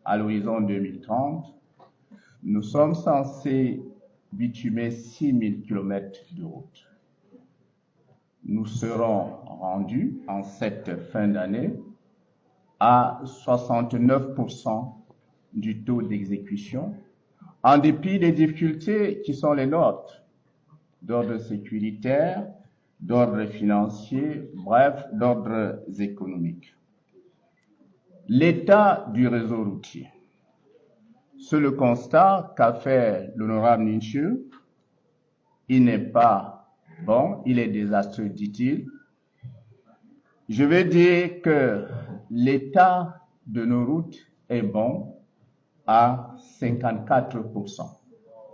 à l'horizon 2030, nous sommes censés bitumer 6000 km de route. Nous serons rendus en cette fin d'année à 69% du taux d'exécution, en dépit des difficultés qui sont les nôtres, d'ordre sécuritaire, d'ordre financier, bref, d'ordre économique. L'état du réseau routier. C'est le constat qu'a fait l'honorable Ninchu. Il n'est pas bon, il est désastreux, dit-il. Je vais dire que l'état de nos routes est bon à 54%.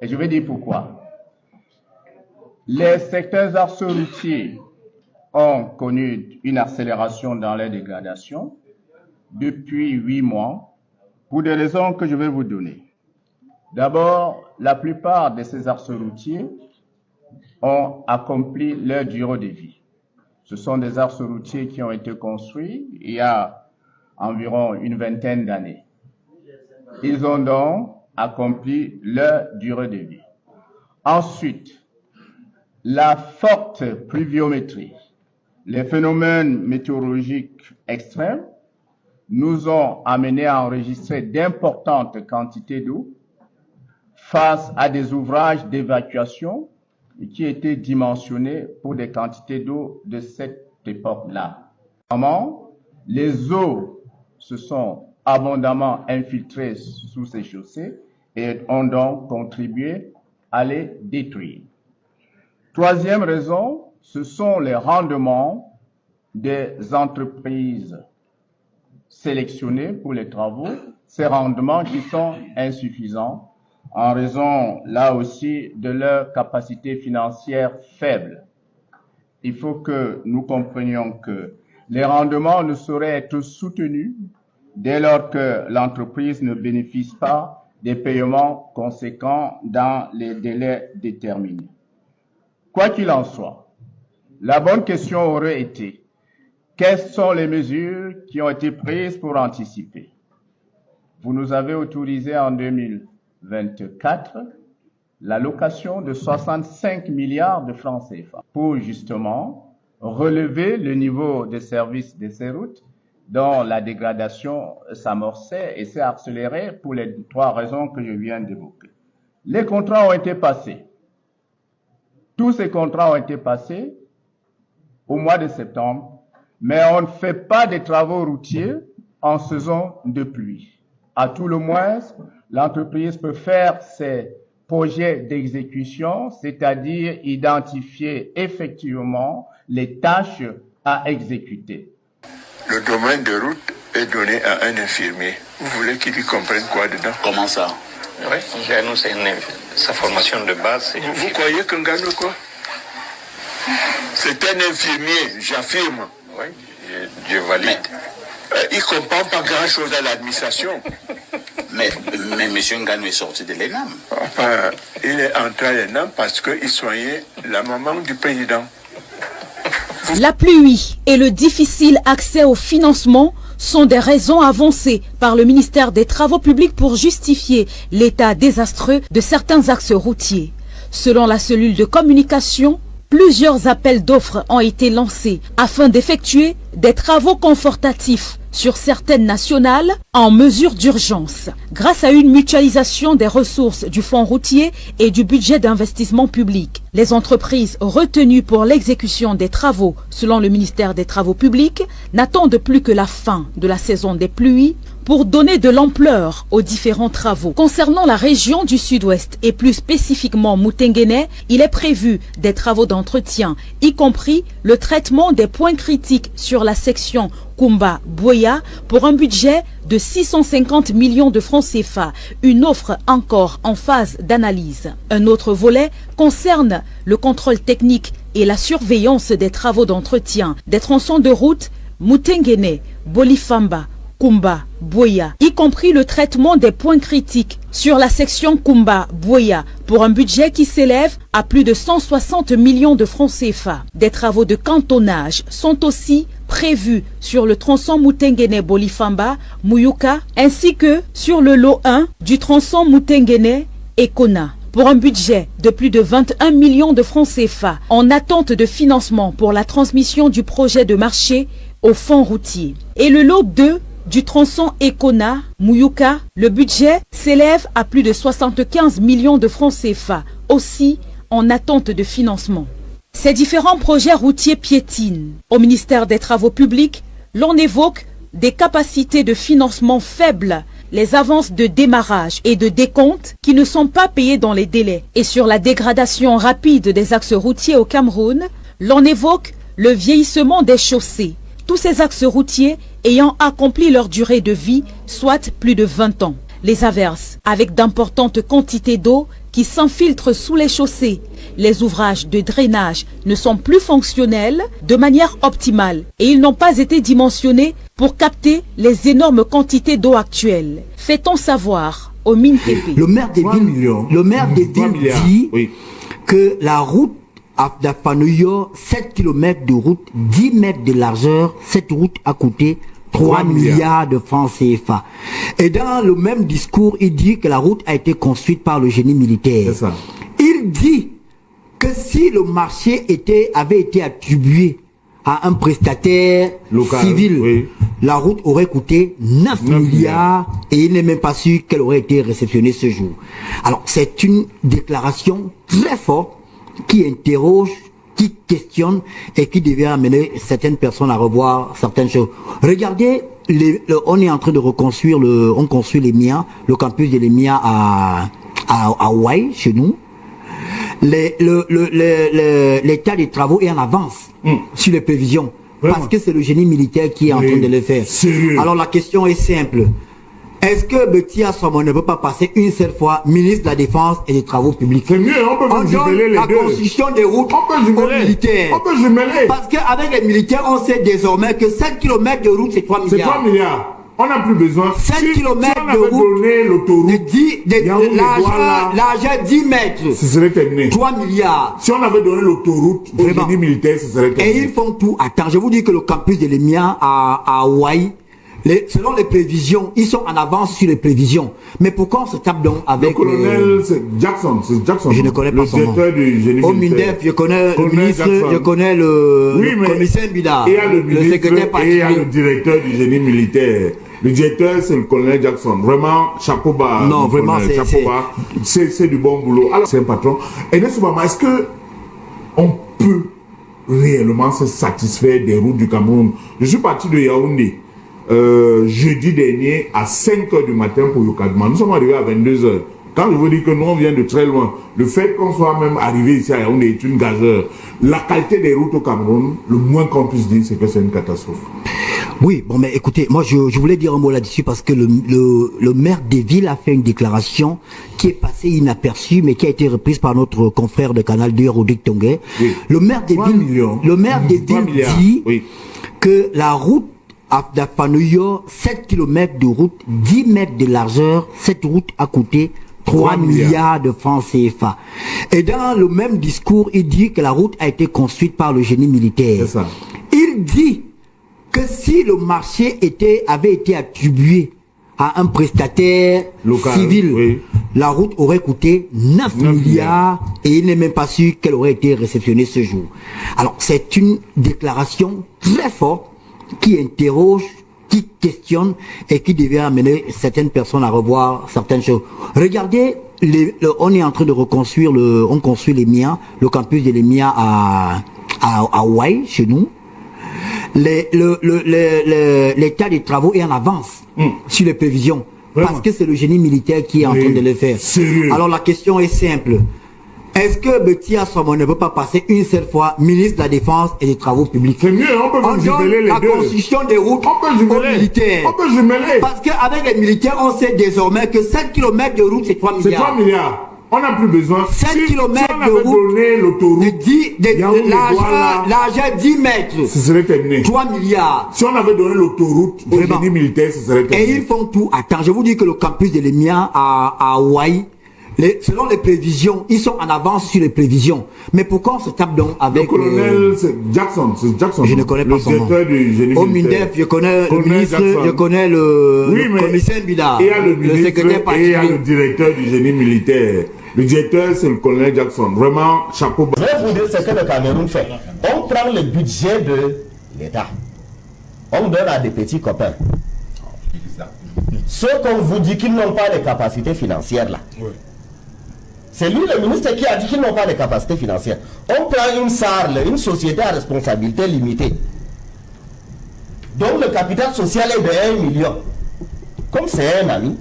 Et je vais dire pourquoi. Les secteurs axes routiers ont connu une accélération dans les dégradations depuis 8 mois pour des raisons que je vais vous donner. D'abord, la plupart de ces axes routiers ont accompli leur durée de vie. Ce sont des axes routiers qui ont été construits il y a environ une vingtaine d'années. Ils ont donc accompli leur durée de vie. Ensuite, la forte pluviométrie, les phénomènes météorologiques extrêmes nous ont amenés à enregistrer d'importantes quantités d'eau face à des ouvrages d'évacuation qui étaient dimensionnés pour des quantités d'eau de cette époque-là. Normalement, les eaux se sont abondamment infiltrées sous ces chaussées et ont donc contribué à les détruire. Troisième raison, ce sont les rendements des entreprises sélectionnées pour les travaux, ces rendements qui sont insuffisants en raison, là aussi, de leur capacité financière faible. Il faut que nous comprenions que les rendements ne sauraient être soutenus dès lors que l'entreprise ne bénéficie pas des paiements conséquents dans les délais déterminés. Quoi qu'il en soit, la bonne question aurait été: quelles sont les mesures qui ont été prises pour anticiper? Vous nous avez autorisé en 2024 l'allocation de 65 milliards de francs CFA pour justement relever le niveau de service de ces routes dont la dégradation s'amorçait et s'est accélérée pour les 3 raisons que je viens d'évoquer. Les contrats ont été passés. Tous ces contrats ont été passés au mois de septembre, mais on ne fait pas des travaux routiers en saison de pluie. À tout le moins, l'entreprise peut faire ses projets d'exécution, c'est-à-dire identifier effectivement les tâches à exécuter. Le domaine de route est donné à un infirmier. Vous voulez qu'il y comprenne quoi dedans? Comment ça? Oui, Nganou, c'est sa formation de base. Vous croyez que Nganou quoi? C'est un infirmier, j'affirme. Oui, je valide. Il ne comprend pas grand-chose à l'administration. Mais M. Nganou est sorti de l'ENAM. Enfin, il est entré à l'ENAM parce qu'il soignait la maman du président. La pluie et le difficile accès au financement sont des raisons avancées par le ministère des Travaux publics pour justifier l'état désastreux de certains axes routiers. Selon la cellule de communication, plusieurs appels d'offres ont été lancés afin d'effectuer des travaux confortatifs sur certaines nationales en mesure d'urgence, grâce à une mutualisation des ressources du fonds routier et du budget d'investissement public. Les entreprises retenues pour l'exécution des travaux, selon le ministère des Travaux publics, n'attendent plus que la fin de la saison des pluies pour donner de l'ampleur aux différents travaux. Concernant la région du Sud-Ouest et plus spécifiquement Moutenguéné, il est prévu des travaux d'entretien, y compris le traitement des points critiques sur la section Kumba-Boya pour un budget de 650 millions de francs CFA, une offre encore en phase d'analyse. Un autre volet concerne le contrôle technique et la surveillance des travaux d'entretien des tronçons de route Moutenguéné, Bolifamba, Kumba, Boya, y compris le traitement des points critiques sur la section Kumba, Boya, pour un budget qui s'élève à plus de 160 millions de francs CFA. Des travaux de cantonnage sont aussi prévus sur le tronçon Moutenguene-Bolifamba-Muyuka ainsi que sur le lot 1 du tronçon Moutenguene-Ekona, pour un budget de plus de 21 millions de francs CFA, en attente de financement pour la transmission du projet de marché au fonds routier. Et le lot 2 du tronçon Ekona-Muyuka, le budget s'élève à plus de 75 millions de francs CFA, aussi en attente de financement. Ces différents projets routiers piétinent. Au ministère des Travaux publics, l'on évoque des capacités de financement faibles, les avances de démarrage et de décompte qui ne sont pas payées dans les délais. Et sur la dégradation rapide des axes routiers au Cameroun, l'on évoque le vieillissement des chaussées. Tous ces axes routiers ayant accompli leur durée de vie, soit plus de 20 ans. Les averses, avec d'importantes quantités d'eau qui s'infiltrent sous les chaussées. Les ouvrages de drainage ne sont plus fonctionnels de manière optimale et ils n'ont pas été dimensionnés pour capter les énormes quantités d'eau actuelles. Fait-on savoir au MINTP? Le maire des villes dit que la route à Dafanoyo, 7 km de route, 10 mètres de largeur, cette route a coûté 3 milliards de francs CFA. Et dans le même discours, il dit que la route a été construite par le génie militaire. Il dit que si le marché avait été attribué à un prestataire civil, la route aurait coûté 9 milliards et il n'est même pas sûr qu'elle aurait été réceptionnée ce jour. Alors c'est une déclaration très forte qui interroge, qui questionne et qui devait amener certaines personnes à revoir certaines choses. Regardez, on est en train de reconstruire on construit l'EMIA, le campus de l'EMIA à Hawaï, chez nous. L'état des travaux est en avance sur les prévisions. Vraiment? Parce que c'est le génie militaire qui est en train de le faire. Sérieux? Alors la question est simple. Est-ce que Betty Assomon ne peut pas passer une seule fois ministre de la Défense et des Travaux publics? C'est mieux, on peut jumeler les deux. La construction des routes aux militaires. On peut jumeler. Parce qu'avec les militaires, on sait désormais que 7 km de route, c'est 3 milliards. C'est 3 milliards. On n'a plus besoin. 7 km de route, l'argent 10 mètres. Ce serait terminé. 3 milliards. Si on avait donné l'autoroute au génie militaire, ce serait terminé. Et ils font tout. Attends, je vous dis que le campus de l'EMIA à Hawaï, selon les prévisions, ils sont en avance sur les prévisions. Mais pourquoi on se tape donc avec le colonel Jackson? Je ne connais pas son nom. Le directeur du génie militaire. Au MINDEF, je connais le ministre, je connais le commissaire Bida, il y a le secrétaire particulier. Et il y a le directeur du génie militaire. Le directeur, c'est le colonel Jackson. Vraiment, chapeau bas. Non, vraiment, c'est du bon boulot. Alors, c'est un patron. Et est-ce que on peut réellement se satisfaire des routes du Cameroun? Je suis parti de Yaoundé jeudi dernier à 5h du matin pour Yokadma. Nous sommes arrivés à 22h. Quand je vous dis que nous on vient de très loin, le fait qu'on soit même arrivé ici à Yaoundé est une gageure. La qualité des routes au Cameroun, le moins qu'on puisse dire, c'est que c'est une catastrophe. Oui, bon, mais écoutez, moi je voulais dire un mot là-dessus parce que le maire des villes a fait une déclaration qui est passée inaperçue, mais qui a été reprise par notre confrère de Canal 2, Rodrigue Tonguet. Oui. Le maire des villes dit que la route à Dafanoyo, 7 km de route, 10 mètres de largeur, cette route a coûté 3 milliards de francs CFA. Et dans le même discours, il dit que la route a été construite par le génie militaire. Il dit que si le marché avait été attribué à un prestataire civil, la route aurait coûté 9 milliards et il n'est même pas sûr qu'elle aurait été réceptionnée ce jour. Alors c'est une déclaration très forte qui interroge, qui questionne et qui devait amener certaines personnes à revoir certaines choses. Regardez, on est en train de reconstruire on construit l'EMIA, le campus de l'EMIA à Hawaï, chez nous. L'état des travaux est en avance sur les prévisions. Vraiment? Parce que c'est le génie militaire qui est en train de le faire. Sérieux? Alors la question est simple. Est-ce que Betty Assomon ne peut pas passer une seule fois ministre de la Défense et des Travaux publics? C'est mieux, on peut jumeler les deux. La construction des routes aux militaires. On peut jumeler. Parce qu'avec les militaires, on sait désormais que 7 km de route, c'est 3 milliards. C'est 3 milliards. On n'a plus besoin. 7 km de route, l'argent 10 mètres. Ce serait terminé. 3 milliards. Si on avait donné l'autoroute au génie militaire, ce serait terminé. Et ils font tout. Attends, je vous dis que le campus de l'EMIA à Hawaï, selon les prévisions, ils sont en avance sur les prévisions. Mais pourquoi on se tape donc avec... Le colonel Jackson, c'est Jackson. Je ne connais pas son nom. Au MINDEF, je connais le ministre, je connais le commissaire Bida, le secrétaire particulier. Et il y a le directeur du génie militaire. Le directeur, c'est le colonel Jackson. Vraiment, chapeau bas. Je vais vous dire ce que le Cameroun fait. On prend le budget de l'État. On donne à des petits copains. Ceux qu'on vous dit qu'ils n'ont pas les capacités financières là. Oui. C'est lui le ministre qui a dit qu'ils n'ont pas les capacités financières. On prend une SARL, une société à responsabilité limitée, dont le capital social est de 1 million. Comme c'est un ami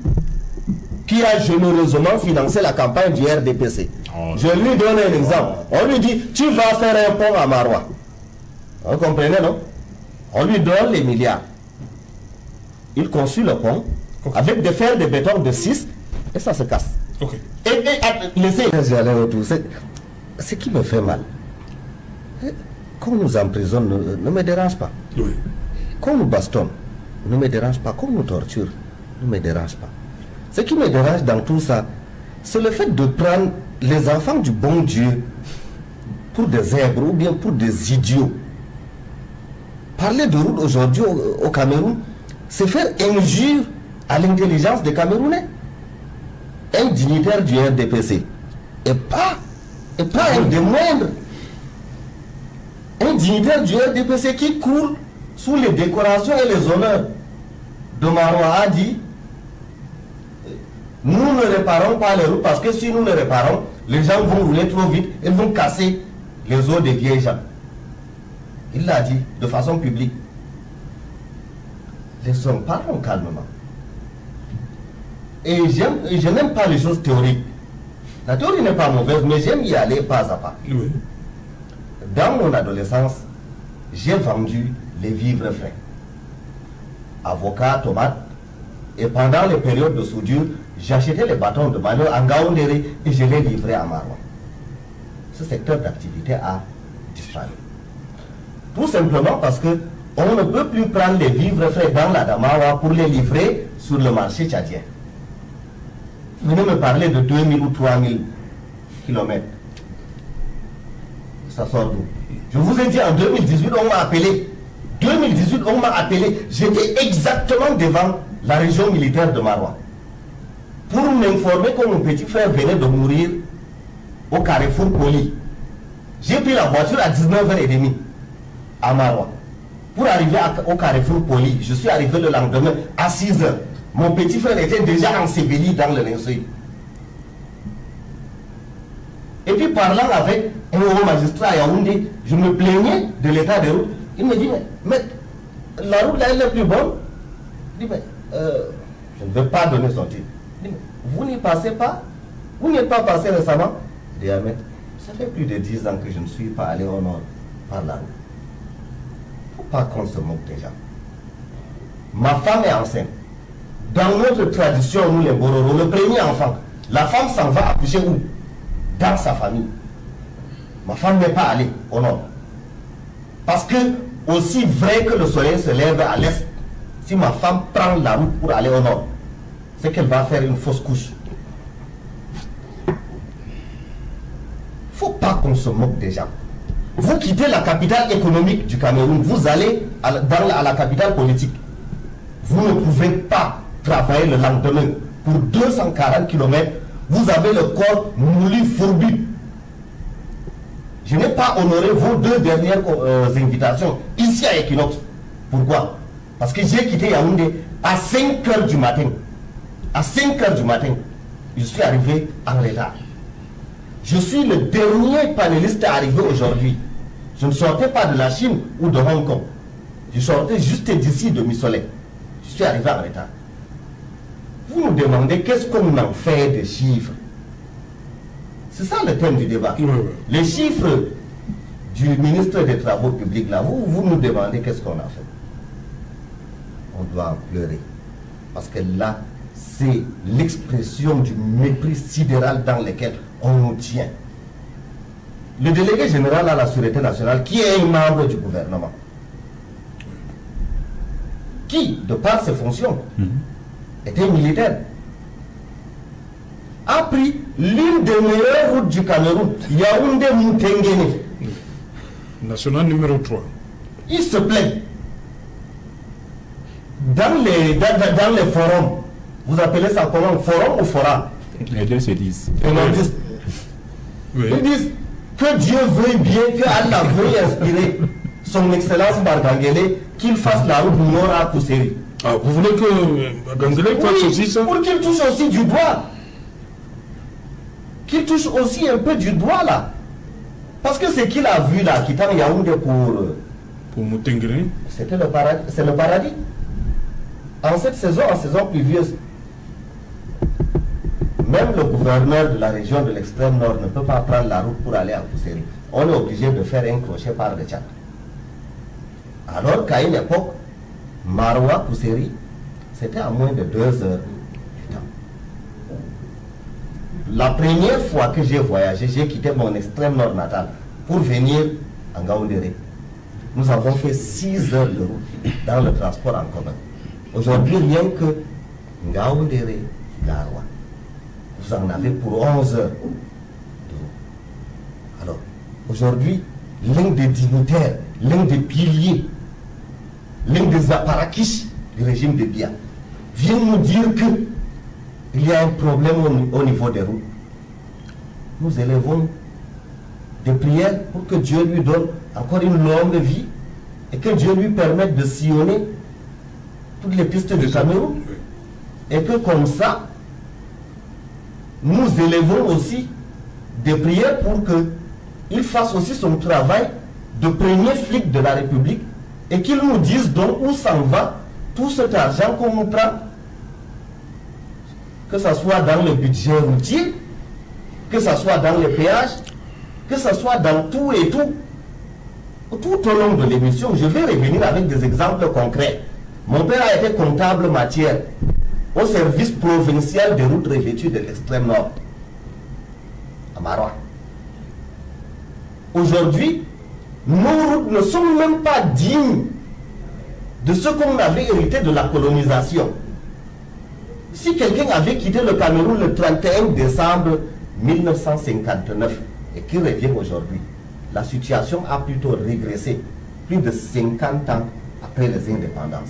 qui a généreusement financé la campagne du RDPC. Je lui donne un exemple. On lui dit, tu vas faire un pont à Marois. Vous comprenez, non? On lui donne les milliards. Il construit le pont avec des fers de béton de 6 et ça se casse. Okay. Et laissez ce qui me fait mal. Qu'on nous emprisonne ne me dérange pas. Oui. Qu'on nous bastonne ne me dérange pas. Qu'on nous torture ne me dérange pas. Ce qui me dérange dans tout ça, c'est le fait de prendre les enfants du bon Dieu pour des zèbres ou bien pour des idiots. Parler de route aujourd'hui au Cameroun, c'est faire injure à l'intelligence des Camerounais. Un dignitaire du RDPC et pas un des moindres. Un dignitaire du RDPC qui coule sous les décorations et les honneurs de Marois a dit: nous ne réparons pas les routes parce que si nous les réparons, les gens vont rouler trop vite et vont casser les os des vieilles gens. Il l'a dit de façon publique. Les hommes parlons calmement. Et je n'aime pas les choses théoriques. La théorie n'est pas mauvaise, mais j'aime y aller pas à pas. Oui. Dans mon adolescence, j'ai vendu les vivres frais. Avocat, tomate. Et pendant les périodes de soudure, j'achetais les bâtons de manœuvre en Gaoundéré et je les livrais à Marois. Ce secteur d'activité a disparu. Tout simplement parce que on ne peut plus prendre les vivres frais dans la Damawa pour les livrer sur le marché tchadien. Venez me parler de 2000 ou 3000 kilomètres. Ça sort d'où? Je vous ai dit en 2018, on m'a appelé. 2018, on m'a appelé. J'étais exactement devant la région militaire de Marois pour m'informer que mon petit frère venait de mourir au Carrefour Poli. J'ai pris la voiture à 19h30 à Marois pour arriver au Carrefour Poli. Je suis arrivé le lendemain à 6h. Mon petit frère était déjà enseveli dans le linceul. Et puis parlant avec un haut magistrat à Yaoundé, je me plaignais de l'état des routes. Il me dit, mais la route là elle est plus bonne. Je dis, mais je ne veux pas donner son titre. Je dis, mais vous n'y passez pas? Vous n'y êtes pas passé récemment? Je dis, mais ça fait plus de 10 ans que je ne suis pas allé au nord par la route. Il ne faut pas qu'on se moque déjà. Ma femme est enceinte. Dans notre tradition, nous les Bororo, le premier enfant, la femme s'en va accoucher où? Dans sa famille. Ma femme n'est pas allée au nord. Parce que, aussi vrai que le soleil se lève à l'est, si ma femme prend la route pour aller au nord, c'est qu'elle va faire une fausse couche. Il ne faut pas qu'on se moque des gens. Vous quittez la capitale économique du Cameroun, vous allez à la capitale politique. Vous ne pouvez pas travailler le lendemain pour 240 km. Vous avez le corps moulu, fourbu. Je n'ai pas honoré vos 2 dernières invitations ici à Equinox. Pourquoi? Parce que j'ai quitté Yaoundé à 5 h du matin. À 5 h du matin, je suis arrivé en retard. Je suis le dernier panéliste à arriver aujourd'hui. Je ne sortais pas de la Chine ou de Hong Kong. Je sortais juste d'ici de Missolet. Je suis arrivé en retard. Vous nous demandez qu'est-ce qu'on en fait des chiffres. C'est ça le thème du débat. Les chiffres du ministre des Travaux publics, là, vous nous demandez qu'est-ce qu'on a fait. On doit en pleurer. Parce que là, c'est l'expression du mépris sidéral dans lequel on nous tient. Le délégué général à la Sûreté nationale, qui est un membre du gouvernement, qui, de par ses fonctions, était militaire, a pris l'une des meilleures routes du Cameroun, Yaoundé-Moutengene. National numéro 3. Il se plaint. Dans les forums, vous appelez ça comment? Forum ou fora? Les deux se disent. Oui. Ils disent que Dieu veuille bien, que Allah veuille inspirer son excellence Bargangele qu'il fasse la route du nord à Kousseri. Ah, vous voulez que Bargangele fasse aussi ça? Pour qu'il touche aussi du doigt. Qu'il touche aussi un peu du doigt là. Parce que ce qu'il a vu là, quittant Yaoundé pour Moutengene, c'était le paradis. C'est le paradis. En cette saison, en saison pluvieuse, même le gouverneur de la région de l'extrême nord ne peut pas prendre la route pour aller à Kousseri. On est obligé de faire un crochet par le Tchad. Alors qu'à une époque, Maroua Kousseri, c'était à moins de 2 heures du temps. La première fois que j'ai voyagé, j'ai quitté mon extrême nord natal pour venir en Ngaoundéré. Nous avons fait 6 heures de route dans le transport en commun. Aujourd'hui, rien que Ngaoundéré, Garoua, vous en avez pour 11 heures de route. Alors, aujourd'hui, l'un des dignitaires, l'un des piliers, l'un des apparakis du régime de Biya vient nous dire que il y a un problème au niveau des routes. Nous élevons des prières pour que Dieu lui donne encore une longue vie et que Dieu lui permette de sillonner toutes les pistes du Cameroun. Et que comme ça, nous élevons aussi des prières pour qu'il fasse aussi son travail de premier flic de la République et qu'il nous dise donc où s'en va tout cet argent qu'on nous prend, que ce soit dans le budget routier, que ce soit dans les péages, que ce soit dans tout et tout. Tout au long de l'émission, je vais revenir avec des exemples concrets. Mon père a été comptable matière au service provincial des routes revêtues de l'extrême nord, à Maroua. Aujourd'hui, nos routes ne sont même pas dignes de ce qu'on avait hérité de la colonisation. Si quelqu'un avait quitté le Cameroun le 31 décembre 1959 et qui revient aujourd'hui, la situation a plutôt régressé plus de 50 ans après les indépendances.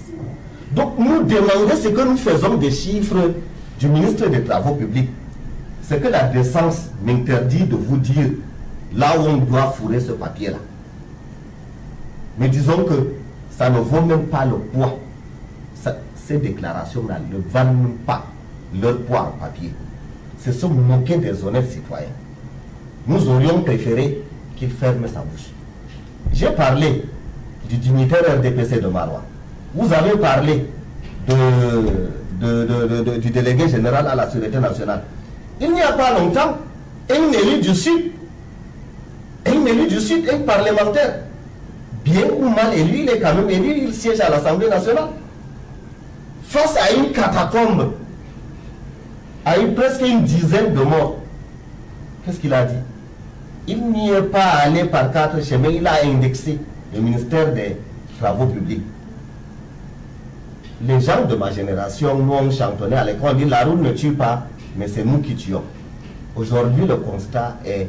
Donc nous demandons ce que nous faisons des chiffres du ministre des Travaux publics. C'est que la décence m'interdit de vous dire là où on doit fourrer ce papier-là. Mais disons que ça ne vaut même pas le poids. Ces déclarations-là ne valent même pas leur poids en papier. C'est se moquer des honnêtes citoyens. Nous aurions préféré qu'il ferme sa bouche. J'ai parlé du dignitaire RDPC de Maroua. Vous avez parlé du délégué général à la Sûreté nationale. Il n'y a pas longtemps, un élu du Sud, un parlementaire, bien ou mal élu, il est quand même élu, il siège à l'Assemblée nationale. Face à une catacombe, à presque une dizaine de morts, qu'est-ce qu'il a dit? Il n'y est pas allé par 4 chemins, il a indexé le ministère des Travaux publics. Les gens de ma génération, nous on chantonnait à l'école, on dit la route ne tue pas, mais c'est nous qui tuons. Aujourd'hui, le constat est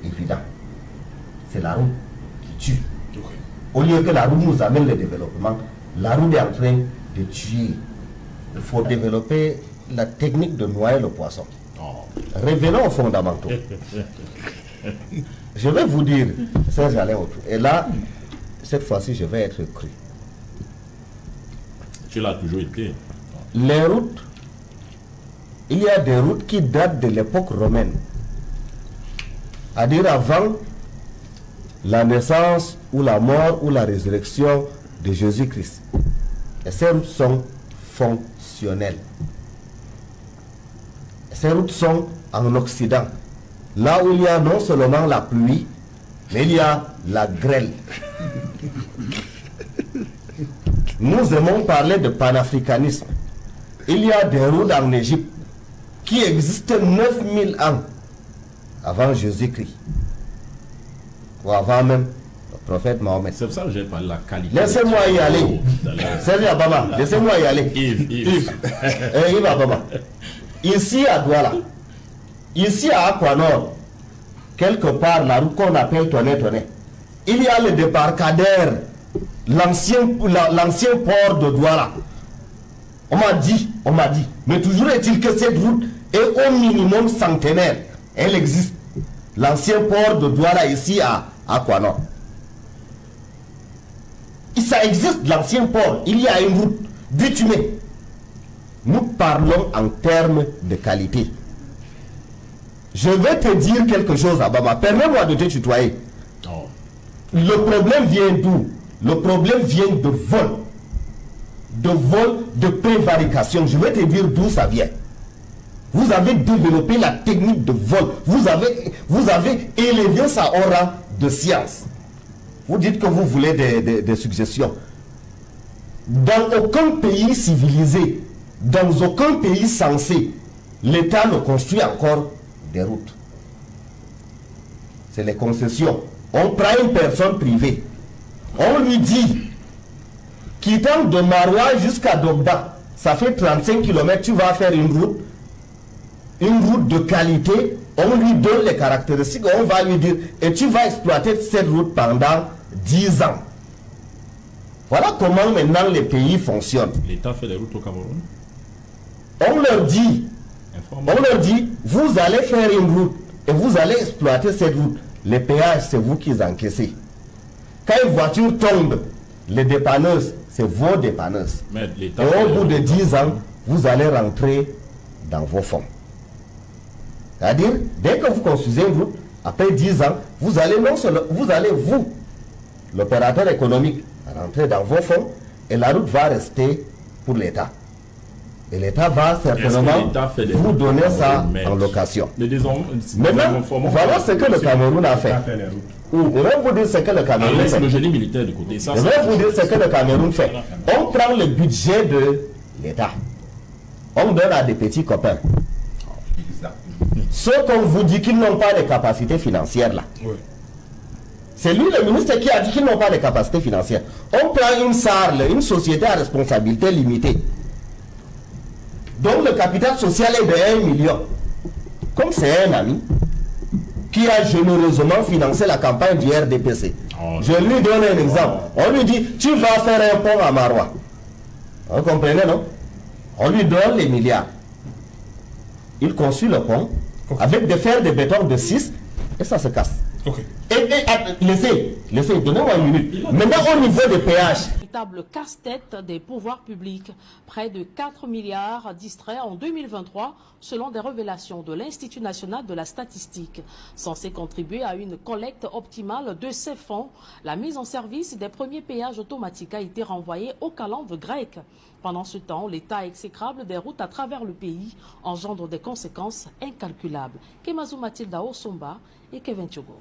évident. C'est la route qui tue. Au lieu que la route nous amène le développement, la route est en train de tuer. Il faut développer la technique de noyer le poisson. Revenons aux fondamentaux. Je vais vous dire, Serge Alain Autou, et là, cette fois-ci, je vais être cru. Tu l'as toujours été. Les routes, il y a des routes qui datent de l'époque romaine. C'est-à-dire avant la naissance ou la mort ou la résurrection de Jésus-Christ. Et ces routes sont fonctionnelles. Et ces routes sont en Occident. Là où il y a non seulement la pluie, mais il y a la grêle. Nous aimons parler de panafricanisme. Il y a des routes en Égypte qui existent 9000 ans avant Jésus-Christ. Ou avant même le prophète Mahomet. C'est pour ça que j'ai parlé de la qualité. Laissez-moi y aller. Salut Abama, laissez-moi y aller. Yves. Yves Abama. Ici à Douala, Ici à Aquanor, quelque part, la route qu'on appelle Tonnet, il y a le débarcadère, l'ancien port de Douala. On m'a dit. Mais toujours est-il que cette route est au minimum centenaire. Elle existe. L'ancien port de Douala ici à Aquanor. Ça existe, l'ancien port. Il y a une route bitumée. Nous parlons en termes de qualité. Je vais te dire quelque chose, Abama. Permets-moi de te tutoyer. Oh. Le problème vient d'où? Le problème vient de vol. De vol, de prévarication. Je vais te dire d'où ça vient. Vous avez développé la technique de vol. Vous avez élevé ça au rang de science. Vous dites que vous voulez des suggestions. Dans aucun pays civilisé, dans aucun pays censé, l'État ne construit encore des routes. C'est les concessions. On prend une personne privée. On lui dit, quittant de Maroua jusqu'à Dobda, ça fait 35 km, tu vas faire une route de qualité. On lui donne les caractéristiques, on va lui dire, et tu vas exploiter cette route pendant 10 ans. Voilà comment maintenant les pays fonctionnent. L'État fait des routes au Cameroun. On leur dit, vous allez faire une route et vous allez exploiter cette route. Les péages, c'est vous qui encaissez. Quand une voiture tombe, les dépanneuses, c'est vos dépanneuses. Et au bout de 10 ans, vous allez rentrer dans vos fonds. C'est-à-dire, dès que vous construisez une route, après 10 ans, vous allez vous, l'opérateur économique, rentrer dans vos fonds et la route va rester pour l'État. Et l'État va certainement vous donner ça en location. Maintenant, voilà ce que le Cameroun a fait. Je vais vous dire ce que le Cameroun fait. C'est le génie militaire du côté. Je vais vous dire ce que le Cameroun fait. On prend le budget de l'État. On donne à des petits copains. Ceux qu'on vous dit qu'ils n'ont pas les capacités financières là. Oui. C'est lui le ministre qui a dit qu'ils n'ont pas les capacités financières. On prend une SARL, une société à responsabilité limitée, dont le capital social est de 1 million. Comme c'est un ami qui a généreusement financé la campagne du RDPC. Je lui donne un exemple. On lui dit, tu vas faire un pont à Maroua. Vous comprenez, non? On lui donne les milliards. Il construit le pont avec des fers de béton de 6 et ça se casse. Laissez, donnez-moi une minute. Maintenant, au niveau des péages. Véritable casse-tête des pouvoirs publics. Près de 4 milliards distraits en 2023, selon des révélations de l'Institut national de la statistique. Censé contribuer à une collecte optimale de ces fonds, la mise en service des premiers péages automatiques a été renvoyée aux calendes grecques. Pendant ce temps, l'état exécrable des routes à travers le pays engendre des conséquences incalculables. Kemazou Mathilda Osomba et Kevin Tiogo.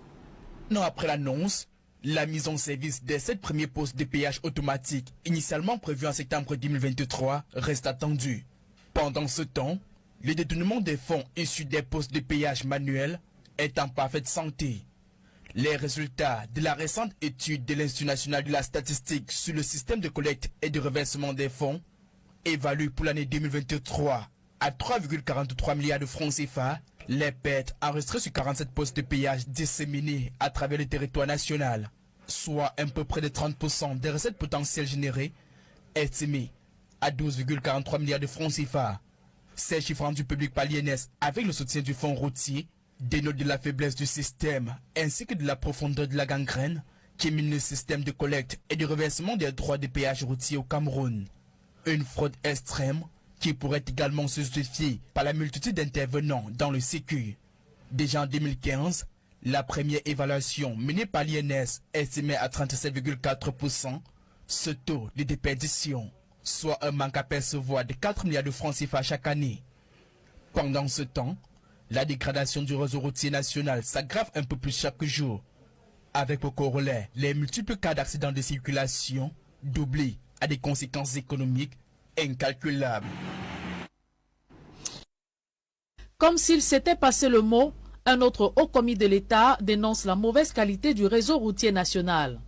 Non, après l'annonce, la mise en service des 7 premiers postes de péage automatique, initialement prévus en septembre 2023, reste attendue. Pendant ce temps, le détournement des fonds issus des postes de péage manuels est en parfaite santé. Les résultats de la récente étude de l'Institut national de la statistique sur le système de collecte et de reversement des fonds évaluent pour l'année 2023 à 3,43 milliards de francs CFA les pertes enregistrées sur 47 postes de péage disséminés à travers le territoire national, soit un peu près de 30% des recettes potentielles générées, estimées à 12,43 milliards de francs CFA. Ces chiffres rendus publics par l'INS avec le soutien du fonds routier dénotent de la faiblesse du système ainsi que de la profondeur de la gangrène qui mine le système de collecte et de reversement des droits de péage routier au Cameroun. Une fraude extrême qui pourrait également se justifier par la multitude d'intervenants dans le Sécu. Déjà en 2015, la première évaluation menée par l'INS estimait à 37,4% ce taux de déperdition, soit un manque à percevoir de 4 milliards de francs CFA chaque année. Pendant ce temps, la dégradation du réseau routier national s'aggrave un peu plus chaque jour, avec pour corollaire les multiples cas d'accidents de circulation doublés à des conséquences économiques incalculables. Comme s'il s'était passé le mot, un autre haut commis de l'État dénonce la mauvaise qualité du réseau routier national.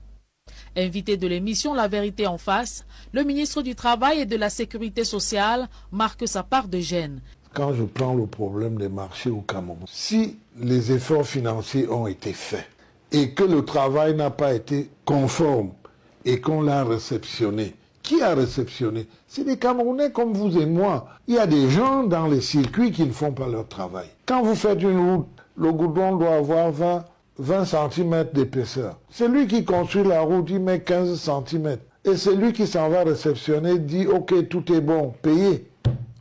Invité de l'émission La Vérité en face, le ministre du Travail et de la Sécurité sociale marque sa part de gêne. quand je prends le problème des marchés au Cameroun, si les efforts financiers ont été faits et que le travail n'a pas été conforme et qu'on l'a réceptionné, qui a réceptionné? C'est des Camerounais comme vous et moi. Il y a des gens dans les circuits qui ne font pas leur travail. Quand vous faites une route, le goudron doit avoir 20 cm d'épaisseur. Celui qui construit la route, il met 15 cm. Et celui qui s'en va réceptionner dit « Ok, tout est bon, payez ».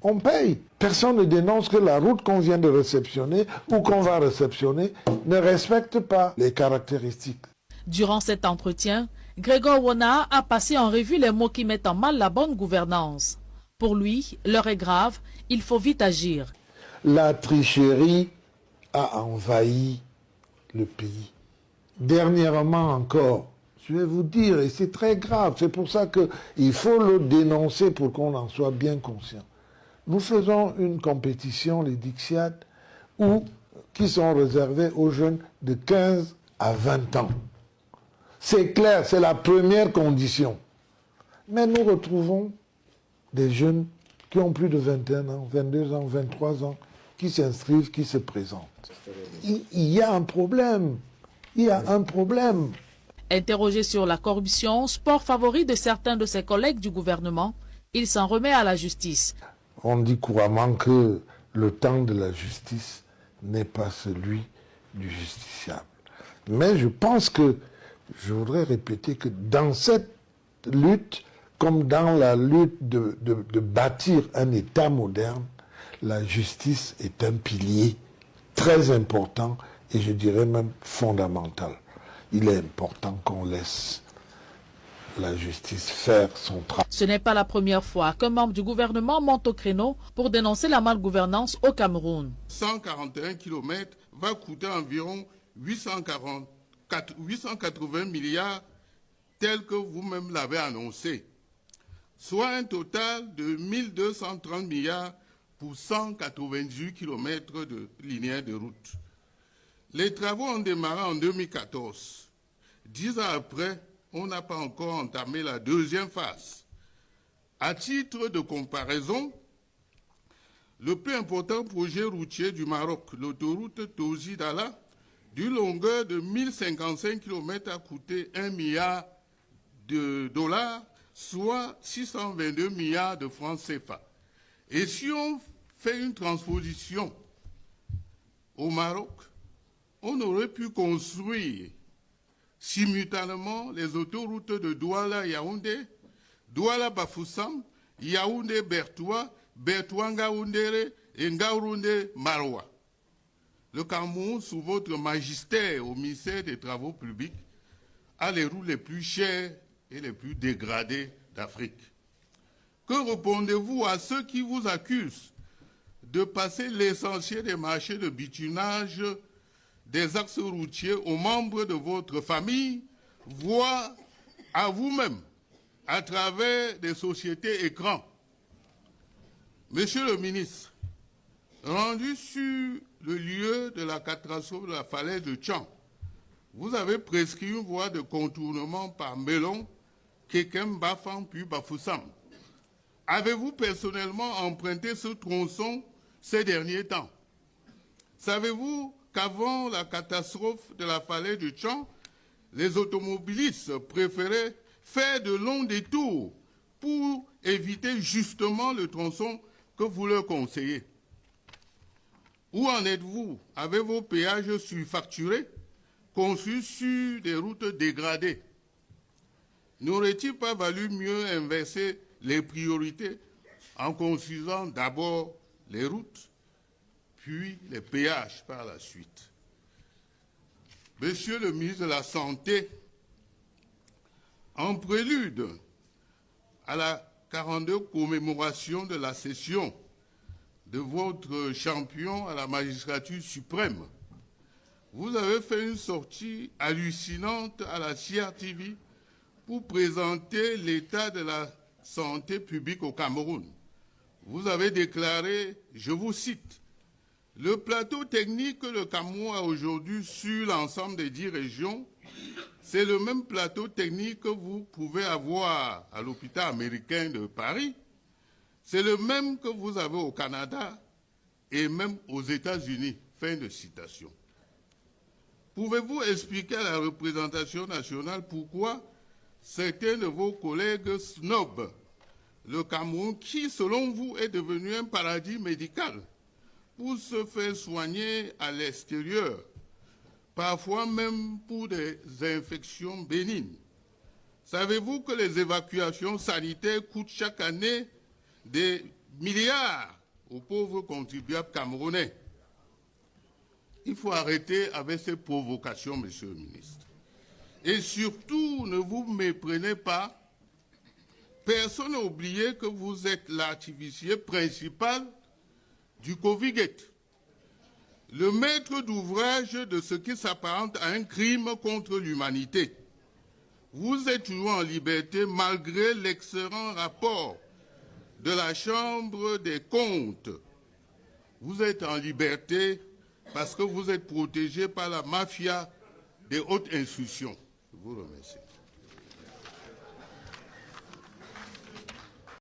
On paye. Personne ne dénonce que la route qu'on vient de réceptionner ou qu'on va réceptionner ne respecte pas les caractéristiques. Durant cet entretien, Grégoire Wona a passé en revue les mots qui mettent en mal la bonne gouvernance. Pour lui, l'heure est grave, il faut vite agir. La tricherie a envahi le pays. Dernièrement encore, je vais vous dire, et c'est très grave, c'est pour ça qu'il faut le dénoncer pour qu'on en soit bien conscient. Nous faisons une compétition, les Dixiades, qui sont réservées aux jeunes de 15 à 20 ans. C'est clair, c'est la première condition. Mais nous retrouvons des jeunes qui ont plus de 21 ans, 22 ans, 23 ans, qui s'inscrivent, qui se présentent. Il y a un problème. Il y a un problème. Interrogé sur la corruption, sport favori de certains de ses collègues du gouvernement, il s'en remet à la justice. On dit couramment que le temps de la justice n'est pas celui du justiciable. Mais je pense que, je voudrais répéter que dans cette lutte, comme dans la lutte de bâtir un État moderne, la justice est un pilier très important et je dirais même fondamental. Il est important qu'on laisse la justice faire son travail. Ce n'est pas la première fois qu'un membre du gouvernement monte au créneau pour dénoncer la malgouvernance au Cameroun. 141 km va coûter environ 880 milliards tel que vous-même l'avez annoncé, soit un total de 1230 milliards pour 198 km de linéaire de route. Les travaux ont démarré en 2014. 10 ans après, on n'a pas encore entamé la deuxième phase. À titre de comparaison, le plus important projet routier du Maroc, l'autoroute Tozi-Dala, d'une longueur de 1055 km, a coûté 1 milliard de dollars, soit 622 milliards de francs CFA. Et si on fait une transposition au Maroc, on aurait pu construire simultanément les autoroutes de Douala-Yaoundé, Douala-Bafoussam, Yaoundé-Bertoua, Bertoua-Ngaoundéré et Ngaoundé-Maroua. Le Cameroun, sous votre magistère au ministère des Travaux publics, a les routes les plus chères et les plus dégradées d'Afrique. Que répondez-vous à ceux qui vous accusent de passer l'essentiel des marchés de bitumage des axes routiers aux membres de votre famille, voire à vous-même, à travers des sociétés écrans? Monsieur le ministre, rendu sur le lieu de la catastrophe de la falaise de Tchang, vous avez prescrit une voie de contournement par Melon, Kekem, Bafang, puis Bafoussam. Avez-vous personnellement emprunté ce tronçon ces derniers temps? Savez-vous qu'avant la catastrophe de la falaise de Tchang, les automobilistes préféraient faire de longs détours pour éviter justement le tronçon que vous leur conseillez? Où en êtes-vous avec vos péages surfacturés, construits sur des routes dégradées? N'aurait-il pas valu mieux inverser les priorités en construisant d'abord les routes, puis les péages par la suite? Monsieur le ministre de la Santé, en prélude à la 42e commémoration de la session de votre champion à la magistrature suprême, vous avez fait une sortie hallucinante à la CRTV pour présenter l'état de la santé publique au Cameroun. Vous avez déclaré, je vous cite, « Le plateau technique que le Cameroun a aujourd'hui sur l'ensemble des 10 régions, c'est le même plateau technique que vous pouvez avoir à l'hôpital américain de Paris. C'est le même que vous avez au Canada et même aux États-Unis. Fin de citation. Pouvez-vous expliquer à la représentation nationale pourquoi certains de vos collègues snobent le Cameroun qui, selon vous, est devenu un paradis médical pour se faire soigner à l'extérieur, parfois même pour des infections bénignes? Savez-vous que les évacuations sanitaires coûtent chaque année des milliards aux pauvres contribuables camerounais? Il faut arrêter avec ces provocations, monsieur le ministre. Et surtout, ne vous méprenez pas. Personne n'a oublié que vous êtes l'artificier principal du Covid-Gate, le maître d'ouvrage de ce qui s'apparente à un crime contre l'humanité. Vous êtes toujours en liberté malgré l'excellent rapport de la Chambre des comptes. Vous êtes en liberté parce que vous êtes protégé par la mafia des hautes institutions. Je vous remercie.